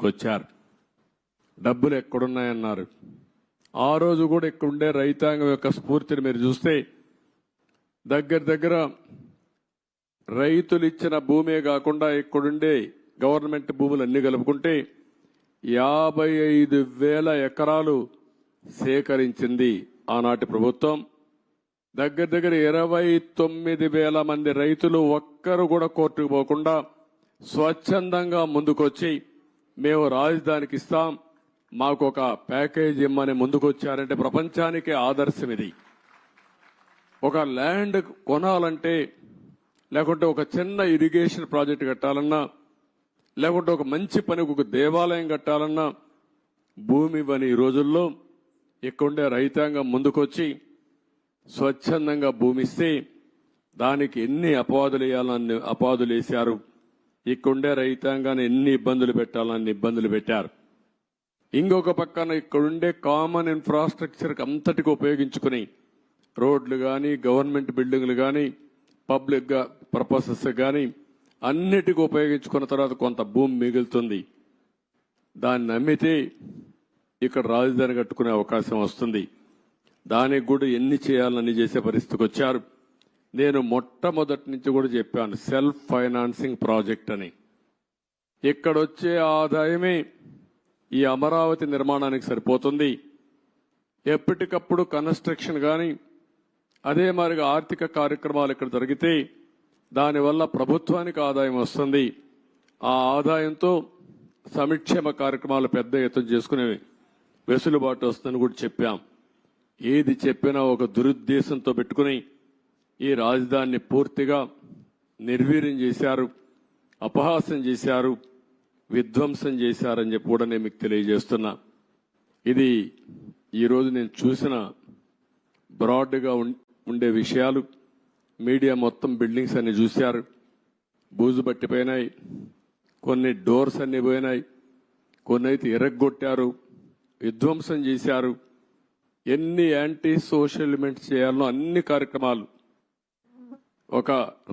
వచ్చారు. డబ్బులు ఎక్కడున్నాయన్నారు. ఆ రోజు కూడా ఇక్కడుండే రైతాంగం యొక్క స్ఫూర్తిని మీరు చూస్తే దగ్గర రైతులు ఇచ్చిన భూమే కాకుండా ఇక్కడుండే గవర్నమెంట్ భూములు అన్ని కలుపుకుంటే 55,000 ఎకరాలు సేకరించింది ఆనాటి ప్రభుత్వం. దగ్గర 29,000 మంది రైతులు ఒక్కరు కూడా కోర్టుకు పోకుండా స్వచ్ఛందంగా ముందుకొచ్చి మేము రాజధానికి ఇస్తాం, మాకు ఒక ప్యాకేజ్ ఇమ్మని ముందుకొచ్చారంటే ప్రపంచానికి ఆదర్శం ఇది. ఒక ల్యాండ్ కొనాలంటే, లేకుంటే ఒక చిన్న ఇరిగేషన్ ప్రాజెక్ట్ కట్టాలన్నా, లేకుంటే ఒక మంచి పనికి ఒక దేవాలయం కట్టాలన్నా భూమి ఇవ్వని ఈ రోజుల్లో ఇక్కడుండే రైతాంగం ముందుకొచ్చి స్వచ్ఛందంగా భూమి ఇస్తే దానికి ఎన్ని అపవాదులు వేయాలని అపవాదులు వేశారు. ఇక్కడుండే రైతాంగాన్ని ఎన్ని ఇబ్బందులు పెట్టాలని ఇబ్బందులు పెట్టారు. ఇంకొక పక్కన ఇక్కడుండే కామన్ ఇన్ఫ్రాస్ట్రక్చర్ అంతటికి ఉపయోగించుకుని రోడ్లు కానీ, గవర్నమెంట్ బిల్డింగ్లు కానీ, పబ్లిక్ పర్పసెస్ కానీ అన్నిటికీ ఉపయోగించుకున్న తర్వాత కొంత భూమి మిగులుతుంది. దాన్ని అమ్మితే ఇక్కడ రాజధాని కట్టుకునే అవకాశం వస్తుంది. దానికి కూడా ఎన్ని చేయాలని చేసే పరిస్థితికి వచ్చారు. నేను మొట్టమొదటి నుంచి కూడా చెప్పాను, సెల్ఫ్ ఫైనాన్సింగ్ ప్రాజెక్ట్ అని. ఇక్కడొచ్చే ఆదాయమే ఈ అమరావతి నిర్మాణానికి సరిపోతుంది. ఎప్పటికప్పుడు కన్స్ట్రక్షన్ కానీ, అదే మాదిరిగా ఆర్థిక కార్యక్రమాలు ఇక్కడ జరిగితే దానివల్ల ప్రభుత్వానికి ఆదాయం వస్తుంది. ఆ ఆదాయంతో సంక్షేమ కార్యక్రమాలు పెద్ద ఎత్తున చేసుకునే వెసులుబాటు వస్తుందని కూడా చెప్పాం. ఏది చెప్పినా ఒక దురుద్దేశంతో పెట్టుకుని ఈ రాజధానిని పూర్తిగా నిర్వీర్యం చేశారు, అపహాస్యం చేశారు, విధ్వంసం చేశారని చెప్పి కూడా నేను మీకు తెలియజేస్తున్నా. ఇది ఈరోజు నేను చూసిన బ్రాడ్గా ఉండే విషయాలు. మీడియా మొత్తం బిల్డింగ్స్ అన్ని చూశారు, బూజు పట్టిపోయినాయి, కొన్ని డోర్స్ అన్ని పోయినాయి, కొన్ని అయితే ఎరగొట్టారు, విధ్వంసం చేశారు. ఎన్ని యాంటీ సోషల్ ఎలిమెంట్స్ చేయాలో అన్ని కార్యక్రమాలు. ఒక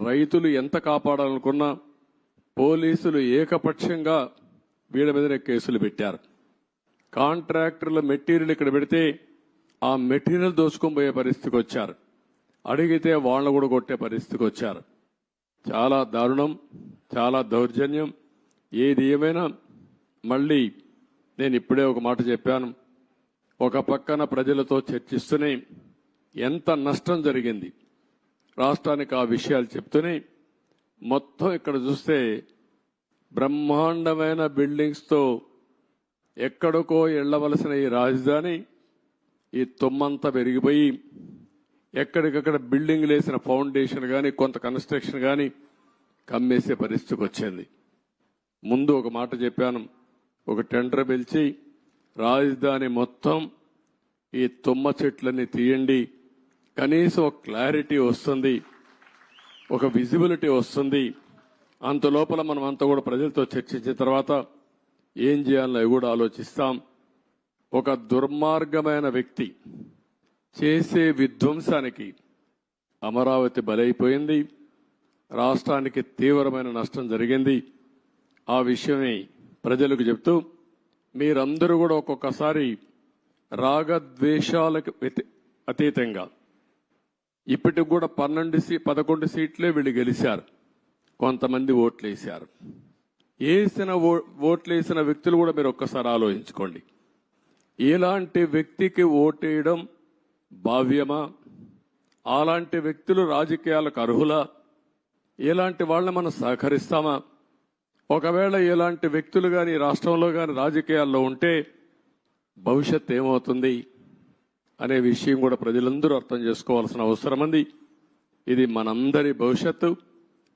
రైతులు ఎంత కాపాడాలనుకున్నా పోలీసులు ఏకపక్షంగా వీళ్ళ మీదనే కేసులు పెట్టారు. కాంట్రాక్టర్ల మెటీరియల్ ఇక్కడ పెడితే ఆ మెటీరియల్ దోచుకొని పోయే పరిస్థితికి వచ్చారు. అడిగితే వాళ్ళను కూడా కొట్టే పరిస్థితికి వచ్చారు. చాలా దారుణం, చాలా దౌర్జన్యం. ఏది ఏమైనా మళ్ళీ నేను ఇప్పుడే ఒక మాట చెప్పాను. ఒక పక్కన ప్రజలతో చర్చిస్తూనే ఎంత నష్టం జరిగింది రాష్ట్రానికి ఆ విషయాలు చెప్తూనే మొత్తం ఇక్కడ చూస్తే బ్రహ్మాండమైన బిల్డింగ్స్తో ఎక్కడికో వెళ్లవలసిన ఈ రాజధాని ఈ తుమ్మంతా పెరిగిపోయి ఎక్కడికక్కడ బిల్డింగ్లు వేసిన ఫౌండేషన్ కానీ, కొంత కన్స్ట్రక్షన్ కానీ కమ్మేసే పరిస్థితికి వచ్చింది. ముందు ఒక మాట చెప్పాను, ఒక టెండర్ పిలిచి రాజధాని మొత్తం ఈ తుమ్మ చెట్లన్నీ తీయండి, కనీసం ఒక క్లారిటీ వస్తుంది, ఒక విజిబిలిటీ వస్తుంది. అంత లోపల మనం అంతా కూడా ప్రజలతో చర్చించిన తర్వాత ఏం చేయాలో అవి కూడా ఆలోచిస్తాం. ఒక దుర్మార్గమైన వ్యక్తి చేసే విధ్వంసానికి అమరావతి బలైపోయింది. రాష్ట్రానికి తీవ్రమైన నష్టం జరిగింది. ఆ విషయమే ప్రజలకు చెప్తూ మీరందరూ కూడా ఒక్కొక్కసారి రాగద్వేషాలకు అతీతంగా ఇప్పటికి కూడా 11 సీట్లే వీళ్ళు గెలిచారు. కొంతమంది ఓట్లేశారు. ఓట్లేసిన వ్యక్తులు కూడా మీరు ఒక్కసారి ఆలోచించుకోండి. ఇలాంటి వ్యక్తికి ఓటేయడం భావ్యమా? అలాంటి వ్యక్తులు రాజకీయాలకు అర్హులా? ఇలాంటి వాళ్ళని మనం సహకరిస్తామా? ఒకవేళ ఇలాంటి వ్యక్తులు కానీ రాష్ట్రంలో కానీ రాజకీయాల్లో ఉంటే భవిష్యత్ ఏమవుతుంది అనే విషయం కూడా ప్రజలందరూ అర్థం చేసుకోవాల్సిన అవసరం ఉంది. ఇది మనందరి భవిష్యత్తు,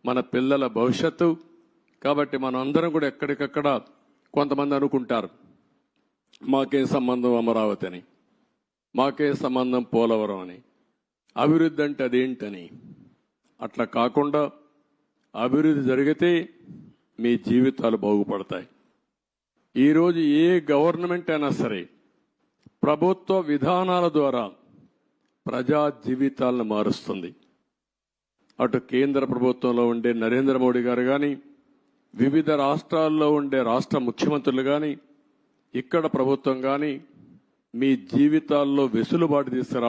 మన పిల్లల భవిష్యత్తు. కాబట్టి మనం అందరం కూడా ఎక్కడికక్కడ కొంతమంది అనుకుంటారు మాకేం సంబంధం అమరావతి అని, మాకేం సంబంధం పోలవరం అని, అభివృద్ధి అంటే అదేంటని. అట్లా కాకుండా అభివృద్ధి జరిగితే మీ జీవితాలు బాగుపడతాయి. ఈరోజు ఏ గవర్నమెంట్ అయినా సరే ప్రభుత్వ విధానాల ద్వారా ప్రజా జీవితాలను మారుస్తుంది. అటు కేంద్ర ప్రభుత్వంలో ఉండే నరేంద్ర మోడీ గారు కానీ, వివిధ రాష్ట్రాల్లో ఉండే రాష్ట్ర ముఖ్యమంత్రులు కానీ ఇక్కడ ప్రభుత్వం కానీ మీ జీవితాల్లో వెసులుబాటు తీసుకురా